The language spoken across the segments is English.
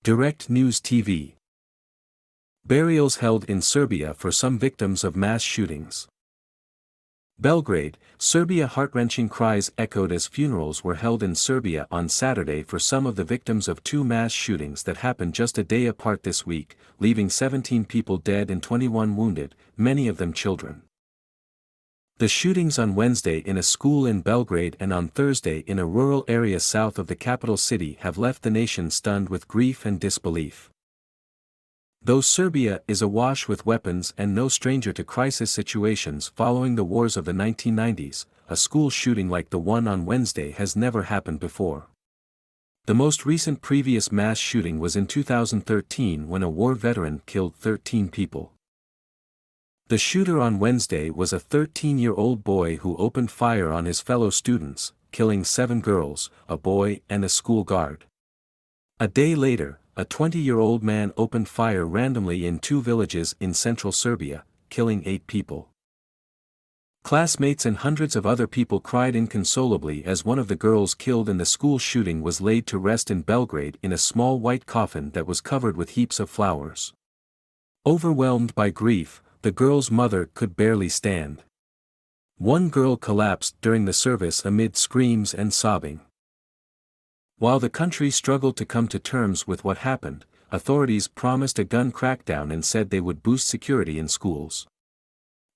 Direct News TV. Burials held in Serbia for some victims of mass shootings. Belgrade, Serbia. Heart-wrenching cries echoed as funerals were held in Serbia on Saturday for some of the victims of two mass shootings that happened just a day apart this week, leaving 17 people dead and 21 wounded, many of them children. The shootings on Wednesday in a school in Belgrade and on Thursday in a rural area south of the capital city have left the nation stunned with grief and disbelief. Though Serbia is awash with weapons and no stranger to crisis situations following the wars of the 1990s, a school shooting like the one on Wednesday has never happened before. The most recent previous mass shooting was in 2013 when a war veteran killed 13 people. The shooter on Wednesday was a 13-year-old boy who opened fire on his fellow students, killing 7 girls, a boy and a school guard. A day later, a 20-year-old man opened fire randomly in 2 villages in central Serbia, killing 8 people. Classmates and hundreds of other people cried inconsolably as one of the girls killed in the school shooting was laid to rest in Belgrade in a small white coffin that was covered with heaps of flowers. Overwhelmed by grief, the girl's mother could barely stand. One girl collapsed during the service amid screams and sobbing. While the country struggled to come to terms with what happened, authorities promised a gun crackdown and said they would boost security in schools.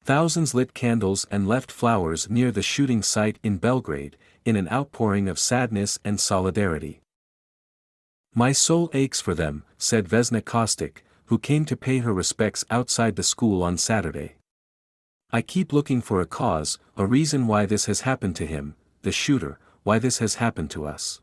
Thousands lit candles and left flowers near the shooting site in Belgrade, in an outpouring of sadness and solidarity. "My soul aches for them," said Vesna Kostic, who came to pay her respects outside the school on Saturday. "I keep looking for a cause, a reason why this has happened to him, the shooter, why this has happened to us."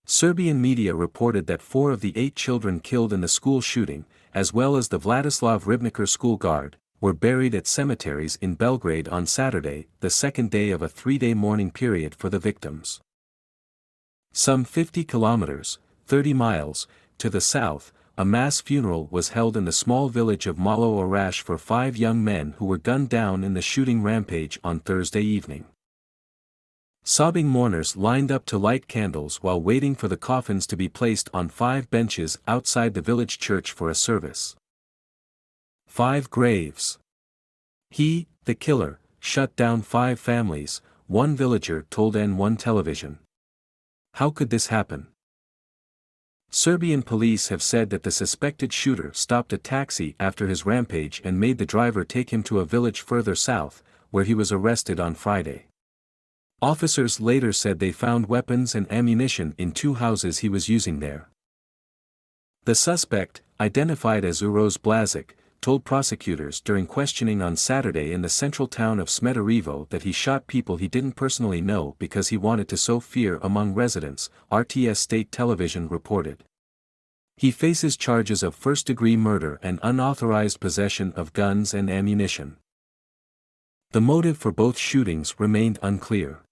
Serbian media reported that 4 of the 8 children killed in the school shooting, as well as the Vladislav Ribnikar school guard, were buried at cemeteries in Belgrade on Saturday, the second day of a 3-day mourning period for the victims. Some 50 kilometers, 30 miles, to the south, a mass funeral was held in the small village of Malo Orash for 5 young men who were gunned down in the shooting rampage on Thursday evening. Sobbing mourners lined up to light candles while waiting for the coffins to be placed on 5 benches outside the village church for a service. 5 graves. He, the killer, shut down 5 families, one villager told N1 television. How could this happen? Serbian police have said that the suspected shooter stopped a taxi after his rampage and made the driver take him to a village further south, where he was arrested on Friday. Officers later said they found weapons and ammunition in 2 houses he was using there. The suspect, identified as Uroš Blažić, told prosecutors during questioning on Saturday in the central town of Smederevo that he shot people he didn't personally know because he wanted to sow fear among residents, RTS state television reported. He faces charges of first-degree murder and unauthorized possession of guns and ammunition. The motive for both shootings remained unclear.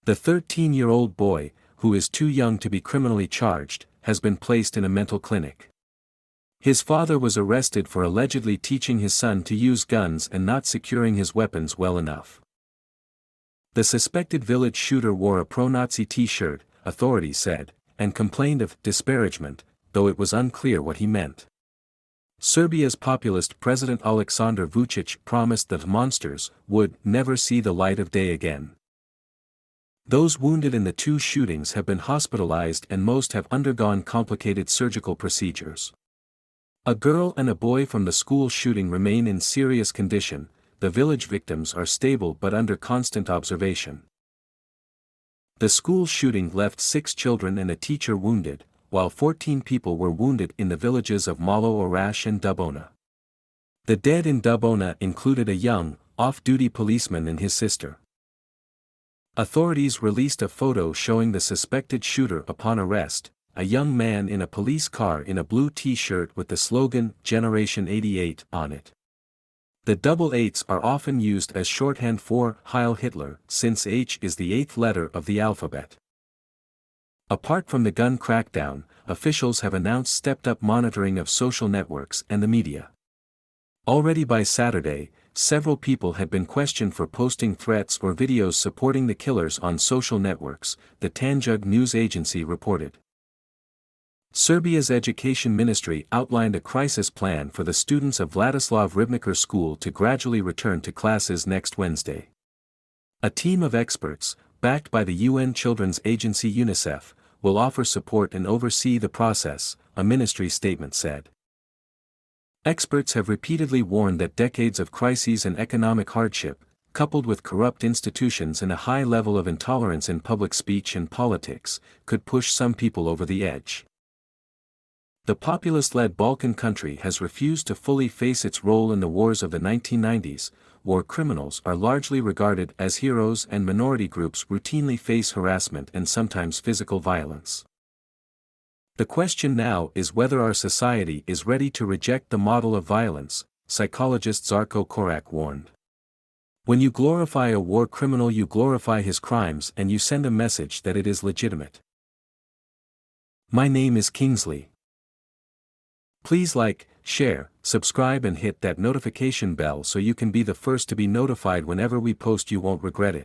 The 13-year-old boy, who is too young to be criminally charged, has been placed in a mental clinic. His father was arrested for allegedly teaching his son to use guns and not securing his weapons well enough. The suspected village shooter wore a pro-Nazi t-shirt, authorities said, and complained of disparagement, though it was unclear what he meant. Serbia's populist President Aleksandar Vučić promised that monsters would never see the light of day again. Those wounded in the 2 shootings have been hospitalized and most have undergone complicated surgical procedures. A girl and a boy from the school shooting remain in serious condition. The village victims are stable but under constant observation. The school shooting left 6 children and a teacher wounded, while 14 people were wounded in the villages of Malo Oraš and Dubona. The dead in Dubona included a young, off-duty policeman and his sister. Authorities released a photo showing the suspected shooter upon arrest, a young man in a police car in a blue t-shirt with the slogan Generation 88 on it. The double 8s are often used as shorthand for Heil Hitler, since H is the 8th letter of the alphabet. Apart from the gun crackdown, officials have announced stepped-up monitoring of social networks and the media. Already by Saturday, several people had been questioned for posting threats or videos supporting the killers on social networks, the Tanjug news agency reported. Serbia's education ministry outlined a crisis plan for the students of Vladislav Ribnikar School to gradually return to classes next Wednesday. A team of experts, backed by the UN Children's Agency UNICEF, will offer support and oversee the process, a ministry statement said. Experts have repeatedly warned that decades of crises and economic hardship, coupled with corrupt institutions and a high level of intolerance in public speech and politics, could push some people over the edge. The populist-led Balkan country has refused to fully face its role in the wars of the 1990s. War criminals are largely regarded as heroes and minority groups routinely face harassment and sometimes physical violence. The question now is whether our society is ready to reject the model of violence, psychologist Zarko Korak warned. When you glorify a war criminal, you glorify his crimes and you send a message that it is legitimate. My name is Kingsley. Please like, share, subscribe and hit that notification bell so you can be the first to be notified whenever we post. You won't regret it.